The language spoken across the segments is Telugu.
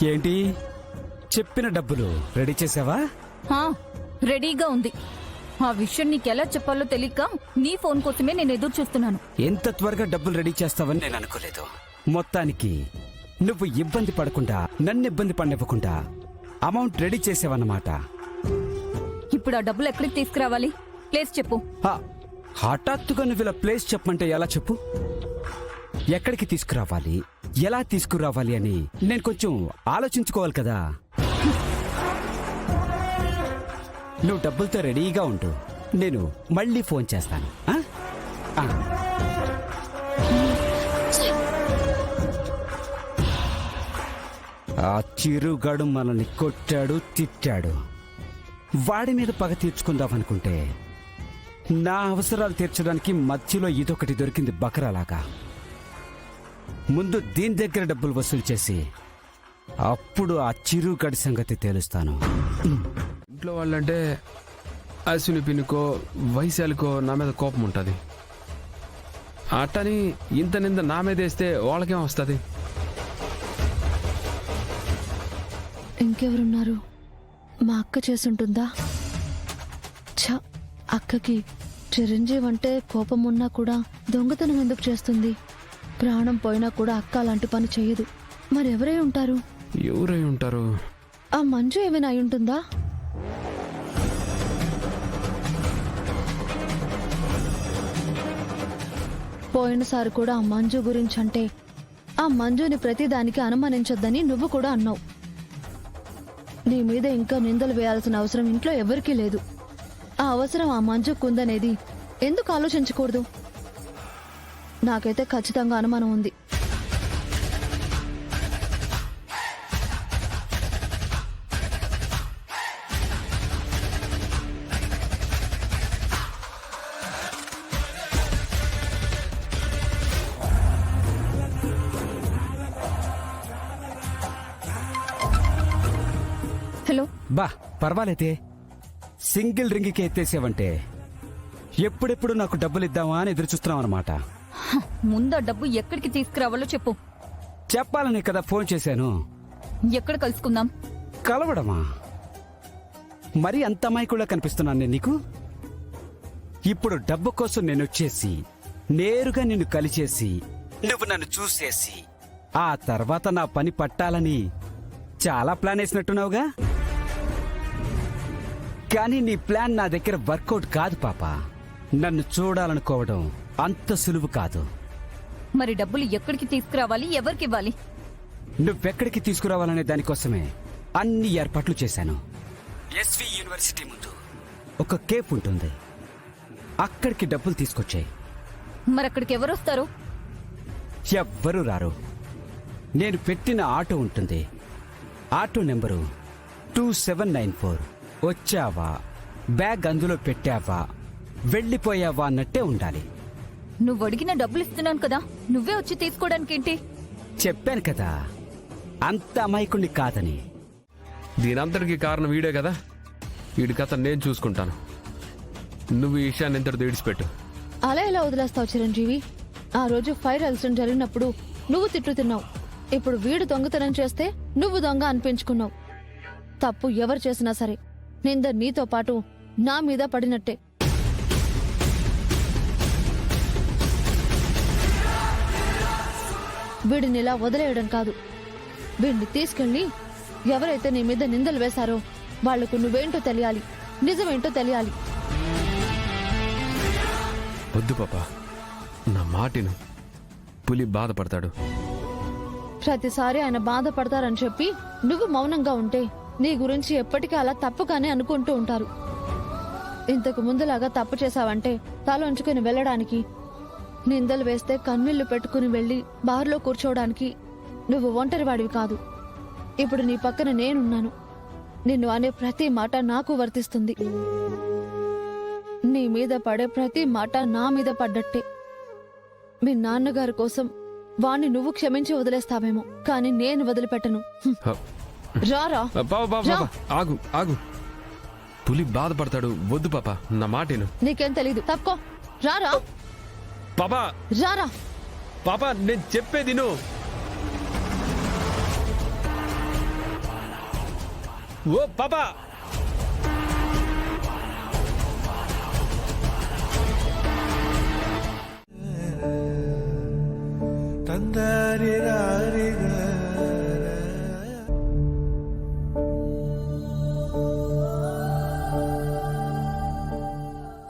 ఏంటి చెప్పిన డబ్బులు రెడీ చేసావా? రెడీగా ఉంది. ఆ విషయం నీకెలా చెప్పాలో తెలియక నీ ఫోన్ కోసమే నేను ఎదురు చూస్తున్నాను. ఎంత త్వరగా డబ్బులు రెడీ చేస్తావని నేను అనుకోలేదు. మొత్తానికి నువ్వు ఇబ్బంది పడకుండా, నన్ను ఇబ్బంది పడనివ్వకుండా అమౌంట్ రెడీ చేసావన్నమాట. ఇప్పుడు ఆ డబ్బులు ఎక్కడికి తీసుకురావాలి? ప్లేస్ చెప్పు. హఠాత్తుగా నువ్వు ఇలా ప్లేస్ చెప్పమంటే ఎలా చెప్పు? ఎక్కడికి తీసుకురావాలి, ఎలా తీసుకురావాలి అని నేను కొంచెం ఆలోచించుకోవాలి కదా. నువ్వు డబ్బులతో రెడీగా ఉండు, నేను మళ్ళీ ఫోన్ చేస్తాను. ఆ చిరుగాడు మనల్ని కొట్టాడు, తిట్టాడు. వాడి మీద పగ తీర్చుకుందామనుకుంటే నా అవసరాలు తీర్చడానికి మధ్యలో ఇదొకటి దొరికింది బకరాలాగా. ముందు దీని దగ్గర డబ్బులు వసూలు చేసి అప్పుడు ఆ చిరుగాడి సంగతి తేలుస్తాను. ఇంట్లో వాళ్ళంటే అశ్విని పిన్నుకో వైశాలికో నా మీద కోపం ఉంటుంది. అట్టని ఇంత నింద నా మీద వేస్తే వాళ్ళకేం వస్తుంది? ఇంకెవరున్నారు? మా అక్క చేసుంటుందా? అక్కకి చిరంజీవి అంటే కోపం ఉన్నా కూడా దొంగతనం ఎందుకు చేస్తుంది? ప్రాణం పోయినా కూడా అక్క అలాంటి పని చెయ్యదు. మరెవరై ఉంటారు? ఎవరై ఉంటారు? ఆ మంజు ఏమైనా అయి ఉంటుందా? పోయినసారి కూడా ఆ మంజు గురించంటే ఆ మంజుని ప్రతిదానికి అనుమానించొద్దని నువ్వు కూడా అన్నావు. నీ మీద ఇంకా నిందలు వేయాల్సిన అవసరం ఇంట్లో ఎవరికీ లేదు. ఆ అవసరం ఆ మంజుకుందనేది ఎందుకు ఆలోచించకూడదు? నాకైతే ఖచ్చితంగా అనుమానం ఉంది. హలో. పర్వాలేదే, సింగిల్ రింగికి ఎత్తేసావంటే ఎప్పుడెప్పుడు నాకు డబ్బులు ఇద్దామా అని ఎదురు చూస్తున్నావు అనమాట. ముందు ఆ డబ్బు ఎక్కడికి తీసుకురావాలో చెప్పు. చెప్పాలని కదా ఫోన్ చేశాను. ఎక్కడ కలుసుకుందాం? కలవడమా? మరీ అంత అమాయకుల్లా కనిపిస్తున్నాను నేను నీకు? ఇప్పుడు డబ్బు కోసం నేను వచ్చేసి నేరుగా నిన్ను కలిచేసి నువ్వు నన్ను చూసేసి ఆ తర్వాత నా పని పట్టాలని చాలా ప్లాన్ వేసినట్టున్నావుగా. కానీ నీ ప్లాన్ నా దగ్గర వర్కౌట్ కాదు పాప. నన్ను చూడాలనుకోవడం అంత సులువు కాదు. మరి డబ్బులు ఎక్కడికి తీసుకురావాలి, ఎవరికి ఇవ్వాలి? నువ్వెక్కడికి తీసుకురావాలనే దానికోసమే అన్ని ఏర్పాట్లు చేశాను. ఎస్వి యూనివర్సిటీ ముందు ఒక కేఫ్ ఉంటుంది, అక్కడికి డబ్బులు తీసుకొచ్చాయి. మరి అక్కడికి ఎవరు వస్తారు? ఎవ్వరూ రారు. నేను పెట్టిన ఆటో ఉంటుంది, ఆటో నెంబరు 2794. వచ్చావా, బ్యాగ్ అందులో పెట్టావా, వెళ్ళిపోయావా అన్నట్టే ఉండాలి. నువ్వు అడిగిన డబ్బులు ఇస్తున్నాను కదా, నువ్వే వచ్చి తీసుకోవడానికి ఏంటి? చెప్పాను కదా అంత అమాయకుణ్ణి కాదని. దీనంతటికి కారణం వీడే కదా. వీడి కథ నేను చూసుకుంటాను. నువ్వు ఈ విషయాన్ని ఇంతటితో విడిచిపెట్టు. అలా ఎలా వదిలేస్తావు చిరంజీవి? ఆ రోజు ఫైర్ యాక్సిడెంట్ జరిగినప్పుడు నువ్వు తిట్టుతున్నావు. ఇప్పుడు వీడు దొంగతనం చేస్తే నువ్వు దొంగ అనిపించుకున్నావు. తప్పు ఎవరు చేసినా సరే నింద నీతో పాటు నా మీద పడినట్టే. వీడిని ఇలా వదిలేయడం కాదు, వీడిని తీసుకెళ్ళి ఎవరైతే నీ మీద నిందలు వేశారో వాళ్లకు నువ్వేంటో తెలియాలి, నిజమేంటో తెలియాలి. వద్దు పాపా, నా మాటిను. పులి బాధపడతాడు. ప్రతిసారి ఆయన బాధపడతారని చెప్పి నువ్వు మౌనంగా ఉంటే నీ గురించి ఎప్పటికీ అలా తప్పుగానే అనుకుంటూ ఉంటారు. ఇంతకు ముందులాగా తప్పు చేశావంటే తలంచుకుని వెళ్ళడానికి, నిందలు వేస్తే కన్నీళ్లు పెట్టుకుని వెళ్లి బార్లో కూర్చోవడానికి నువ్వు ఒంటరివాడివి కాదు. ఇప్పుడు నీ పక్కన నేనున్నాను. నిన్ను అనే ప్రతి మాట నాకు వర్తిస్తుంది. నీ మీద పడే ప్రతి మాట నా మీద పడ్డట్టే. మీ నాన్నగారి కోసం వాణ్ణి నువ్వు క్షమించి వదిలేస్తావేమో, కానీ నేను వదిలిపెట్టను. రారా. ఆగు ఆగు, పులి బాధపడతాడు. వద్దు పాపా, నా మాటేను. నీకేం తెలీదు, తప్పుకో. రారా పాపా, రారా. పాపా నేను చెప్పేది నువ్వు. ఓ పాపా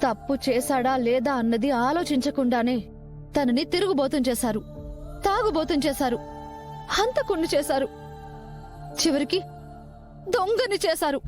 తప్పు చేశాడా లేదా అన్నది ఆలోచించకుండానే తనని తిరుగుబోతం చేశారు, తాగుబోతం చేశారు, హంతకుణ్ణి చేశారు, చివరికి దొంగని చేశారు.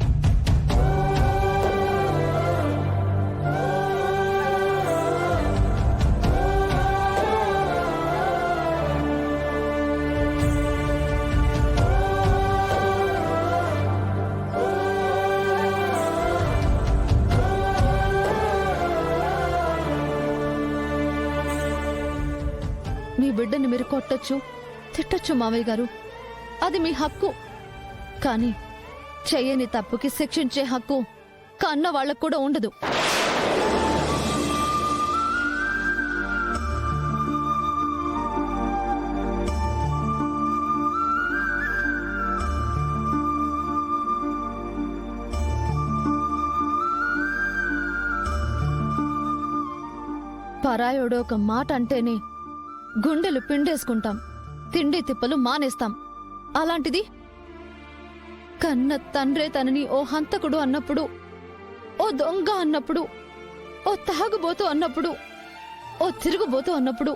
మీ బిడ్డని మీరు కొట్టొచ్చు, తిట్టొచ్చు మావయ్య గారు, అది మీ హక్కు. కానీ చెయ్యని తప్పుకి శిక్షించే హక్కు కన్న వాళ్ళకు కూడా ఉండదు. పరాయోడు ఒక మాట అంటేనే గుండెలు పిండేసుకుంటాం, తిండి తిప్పలు మానేస్తాం. అలాంటిది కన్న తండ్రే తనని ఓ హంతకుడు అన్నప్పుడు, ఓ దొంగ అన్నప్పుడు, ఓ తాగుబోతు అన్నప్పుడు, ఓ తిరుగుబోతు అన్నప్పుడు